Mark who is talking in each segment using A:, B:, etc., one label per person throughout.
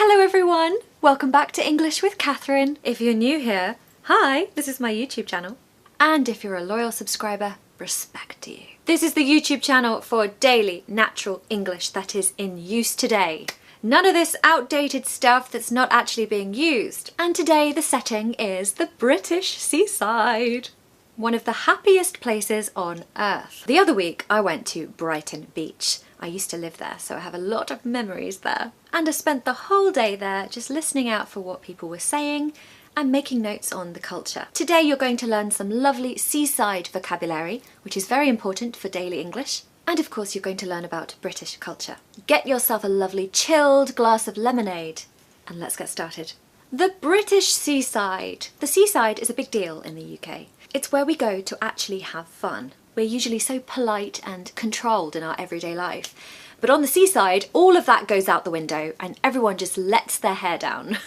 A: Hello everyone! Welcome back to English with Catherine. If you're new here, hi, this is my YouTube channel. And if you're a loyal subscriber, respect to you. This is the YouTube channel for daily natural English that is in use today. None of this outdated stuff that's not actually being used. And today the setting is the British seaside. One of the happiest places on earth. The other week I went to Brighton Beach. I used to live there, so I have a lot of memories there. And I spent the whole day there just listening out for what people were saying and making notes on the culture. Today you're going to learn some lovely seaside vocabulary, which is very important for daily English. And of course you're going to learn about British culture. Get yourself a lovely chilled glass of lemonade and let's get started. The British seaside. The seaside is a big deal in the UK. It's where we go to actually have fun. We're usually so polite and controlled in our everyday life. But on the seaside, all of that goes out the window and everyone just lets their hair down.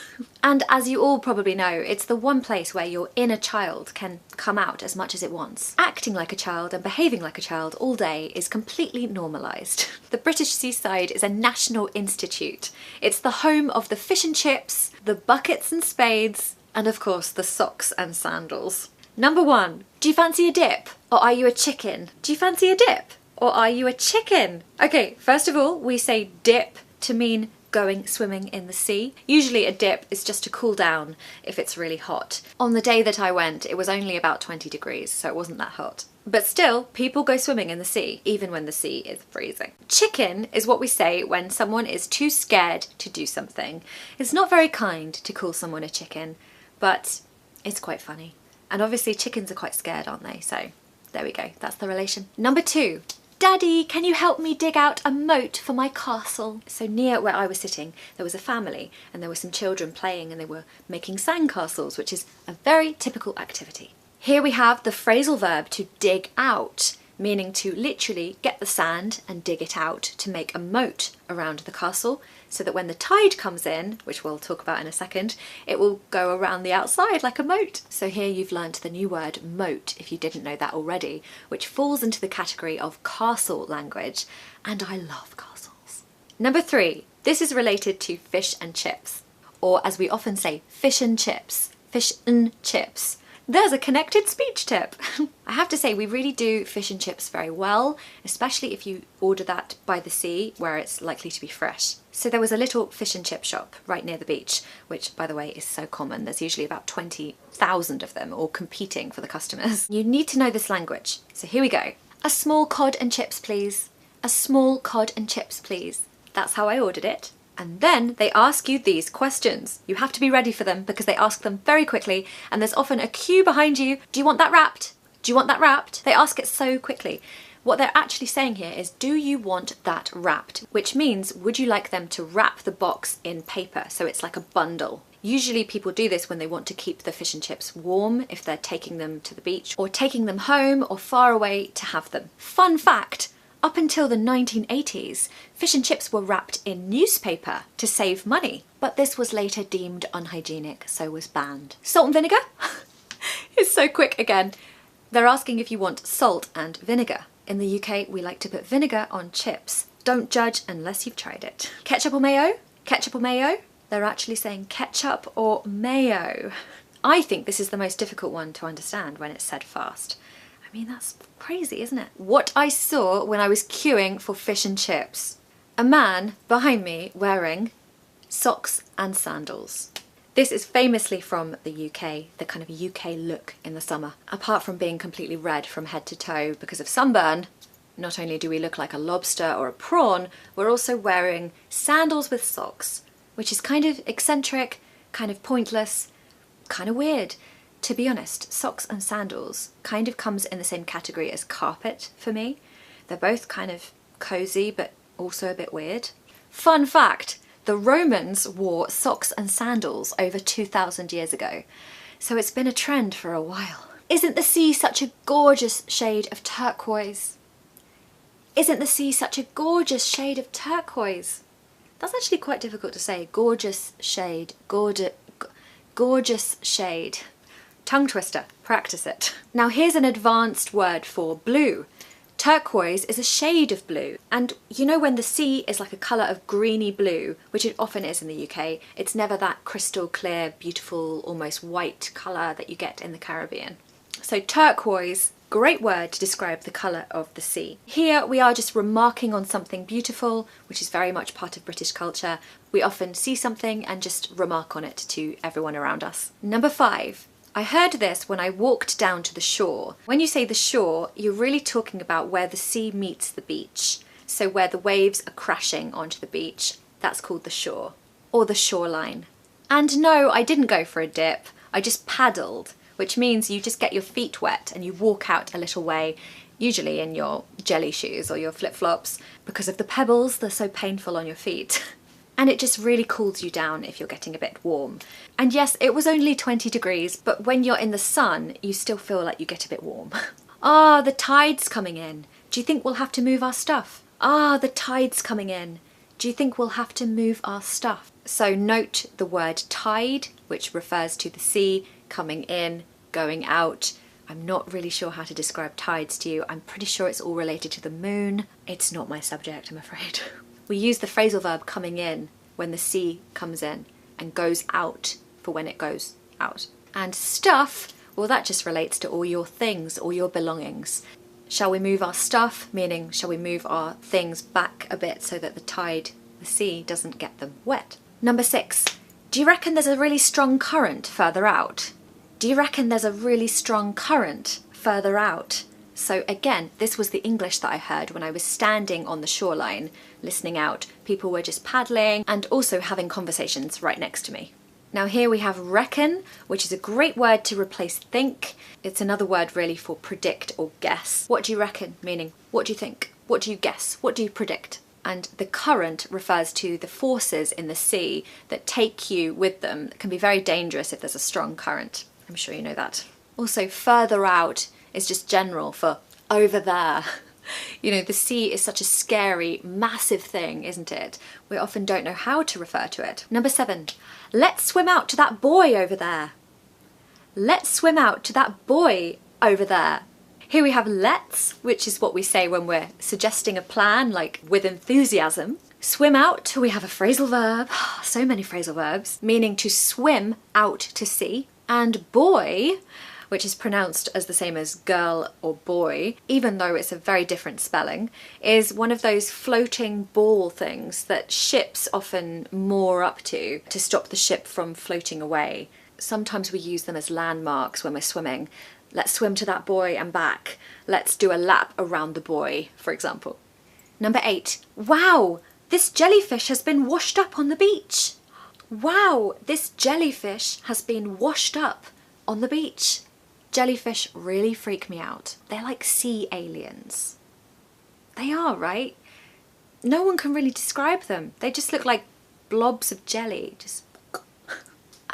A: And as you all probably know, it's the one place where your inner child can come out as much as it wants. Acting like a child and behaving like a child all day is completely normalised. The British seaside is a national institute. It's the home of the fish and chips, the buckets and spades, and of course the socks and sandals. Number 1, do you fancy a dip? Or are you a chicken? Do you fancy a dip? Or are you a chicken? Okay, first of all, we say dip to mean going swimming in the sea. Usually a dip is just to cool down if it's really hot. On the day that I went, it was only about 20 degrees, so it wasn't that hot. But still, people go swimming in the sea, even when the sea is freezing. Chicken is what we say when someone is too scared to do something. It's not very kind to call someone a chicken, but it's quite funny. And obviously chickens are quite scared, aren't they? So there we go, that's the relation. Number 2, Daddy, can you help me dig out a moat for my castle? So near where I was sitting, there was a family and there were some children playing and they were making sandcastles, which is a very typical activity. Here we have the phrasal verb to dig out, meaning to literally get the sand and dig it out to make a moat around the castle so that when the tide comes in, which we'll talk about in a second, it will go around the outside like a moat. So here you've learnt the new word moat, if you didn't know that already, which falls into the category of castle language, and I love castles. Number 3, this is related to fish and chips, or as we often say, fish and chips. Fish and chips. There's a connected speech tip. I have to say we really do fish and chips very well, especially if you order that by the sea where it's likely to be fresh. So there was a little fish and chip shop right near the beach, which by the way is so common. There's usually about 20,000 of them all competing for the customers. You need to know this language. So here we go. A small cod and chips please. A small cod and chips please. That's how I ordered it. And then they ask you these questions. You have to be ready for them because they ask them very quickly and there's often a queue behind you. Do you want that wrapped? Do you want that wrapped? They ask it so quickly. What they're actually saying here is, do you want that wrapped? Which means, would you like them to wrap the box in paper so it's like a bundle? Usually people do this when they want to keep the fish and chips warm if they're taking them to the beach or taking them home or far away to have them. Fun fact! Up until the 1980s, fish and chips were wrapped in newspaper to save money, but this was later deemed unhygienic, so was banned. Salt and vinegar? It's so quick again. They're asking if you want salt and vinegar. In the UK, we like to put vinegar on chips. Don't judge unless you've tried it. Ketchup or mayo? Ketchup or mayo? They're actually saying ketchup or mayo. I think this is the most difficult one to understand when it's said fast. I mean, that's crazy, isn't it? What I saw when I was queuing for fish and chips. A man behind me wearing socks and sandals. This is famously from the UK, the kind of UK look in the summer. Apart from being completely red from head to toe because of sunburn, not only do we look like a lobster or a prawn, we're also wearing sandals with socks, which is kind of eccentric, kind of pointless, kind of weird. To be honest, socks and sandals kind of comes in the same category as carpet for me. They're both kind of cozy, but also a bit weird. Fun fact, the Romans wore socks and sandals over 2,000 years ago. So it's been a trend for a while. Isn't the sea such a gorgeous shade of turquoise? Isn't the sea such a gorgeous shade of turquoise? That's actually quite difficult to say. Gorgeous shade, gorgeous shade. Tongue twister, practice it. Now here's an advanced word for blue. Turquoise is a shade of blue, and you know when the sea is like a colour of greeny blue, which it often is in the UK, it's never that crystal clear, beautiful, almost white colour that you get in the Caribbean. So turquoise, great word to describe the colour of the sea. Here we are just remarking on something beautiful, which is very much part of British culture. We often see something and just remark on it to everyone around us. Number 5. I heard this when I walked down to the shore. When you say the shore, you're really talking about where the sea meets the beach. So where the waves are crashing onto the beach, that's called the shore, or the shoreline. And no, I didn't go for a dip, I just paddled, which means you just get your feet wet and you walk out a little way, usually in your jelly shoes or your flip-flops, because of the pebbles, they're so painful on your feet. And it just really cools you down if you're getting a bit warm. And yes, it was only 20 degrees, but when you're in the sun, you still feel like you get a bit warm. Ah, the tide's coming in. Do you think we'll have to move our stuff? Ah, the tide's coming in. Do you think we'll have to move our stuff? So note the word tide, which refers to the sea coming in, going out. I'm not really sure how to describe tides to you. I'm pretty sure it's all related to the moon. It's not my subject, I'm afraid. We use the phrasal verb coming in when the sea comes in and goes out for when it goes out. And stuff, well, that just relates to all your things, all your belongings. Shall we move our stuff? Meaning, shall we move our things back a bit so that the tide, the sea, doesn't get them wet? Number 6. Do you reckon there's a really strong current further out? Do you reckon there's a really strong current further out? So again, this was the English that I heard when I was standing on the shoreline, listening out. People were just paddling and also having conversations right next to me. Now here we have reckon, which is a great word to replace think. It's another word really for predict or guess. What do you reckon? Meaning, what do you think? What do you guess? What do you predict? And the current refers to the forces in the sea that take you with them. It can be very dangerous if there's a strong current. I'm sure you know that. Also, further out is just general for over there. You know, the sea is such a scary, massive thing, isn't it? We often don't know how to refer to it. Number 7, let's swim out to that boy over there. Let's swim out to that boy over there. Here we have let's, which is what we say when we're suggesting a plan, like with enthusiasm. Swim out, we have a phrasal verb, so many phrasal verbs, meaning to swim out to sea. And boy, which is pronounced as the same as girl or boy, even though it's a very different spelling, is one of those floating ball things that ships often moor up to stop the ship from floating away. Sometimes we use them as landmarks when we're swimming. Let's swim to that buoy and back. Let's do a lap around the buoy, for example. Number 8. Wow, this jellyfish has been washed up on the beach. Wow, this jellyfish has been washed up on the beach. Jellyfish really freak me out. They're like sea aliens. They are, right? No one can really describe them. They just look like blobs of jelly. Just.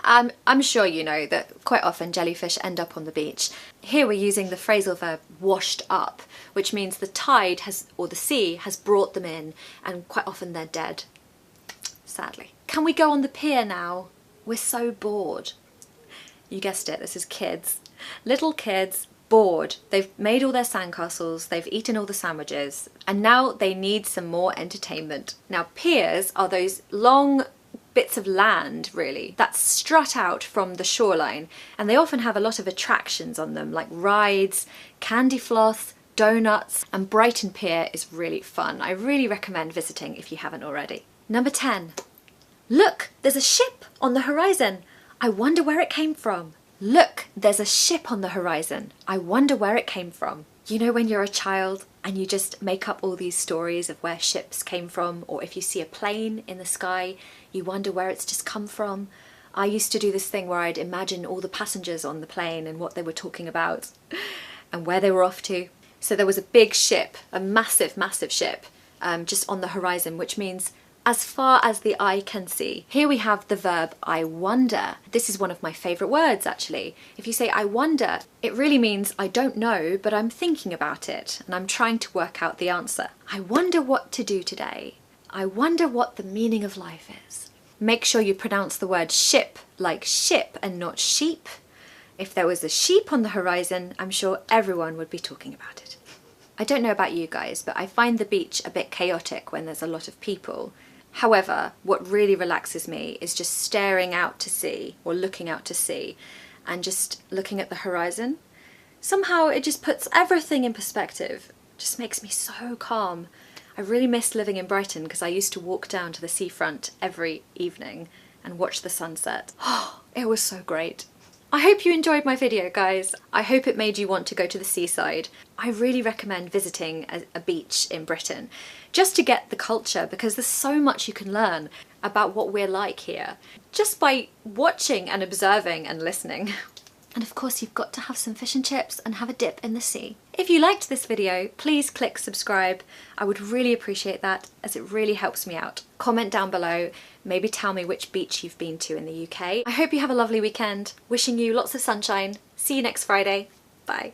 A: I'm sure you know that quite often jellyfish end up on the beach. Here we're using the phrasal verb washed up, which means the tide has, or the sea has brought them in, and quite often they're dead, sadly. Can we go on the pier now? We're so bored. You guessed it, this is kids. Little kids, bored. They've made all their sandcastles, they've eaten all the sandwiches, and now they need some more entertainment. Now piers are those long bits of land, really, that strut out from the shoreline, and they often have a lot of attractions on them, like rides, candy floss, donuts, and Brighton Pier is really fun. I really recommend visiting if you haven't already. Number 10. Look, there's a ship on the horizon. I wonder where it came from. Look, there's a ship on the horizon. I wonder where it came from. You know when you're a child and you just make up all these stories of where ships came from, or if you see a plane in the sky, you wonder where it's just come from. I used to do this thing where I'd imagine all the passengers on the plane and what they were talking about and where they were off to. So there was a big ship, a massive, massive ship, just on the horizon, which means as far as the eye can see. Here we have the verb I wonder. This is one of my favourite words, actually. If you say I wonder, it really means I don't know, but I'm thinking about it and I'm trying to work out the answer. I wonder what to do today. I wonder what the meaning of life is. Make sure you pronounce the word ship like ship and not sheep. If there was a sheep on the horizon, I'm sure everyone would be talking about it. I don't know about you guys, but I find the beach a bit chaotic when there's a lot of people. However, what really relaxes me is just staring out to sea, or looking out to sea, and just looking at the horizon. Somehow it just puts everything in perspective. It just makes me so calm. I really miss living in Brighton because I used to walk down to the seafront every evening and watch the sunset. Oh, it was so great. I hope you enjoyed my video, guys. I hope it made you want to go to the seaside. I really recommend visiting a beach in Britain just to get the culture, because there's so much you can learn about what we're like here just by watching and observing and listening. And of course you've got to have some fish and chips and have a dip in the sea. If you liked this video, please click subscribe. I would really appreciate that, as it really helps me out. Comment down below, maybe tell me which beach you've been to in the UK. I hope you have a lovely weekend. Wishing you lots of sunshine. See you next Friday. Bye.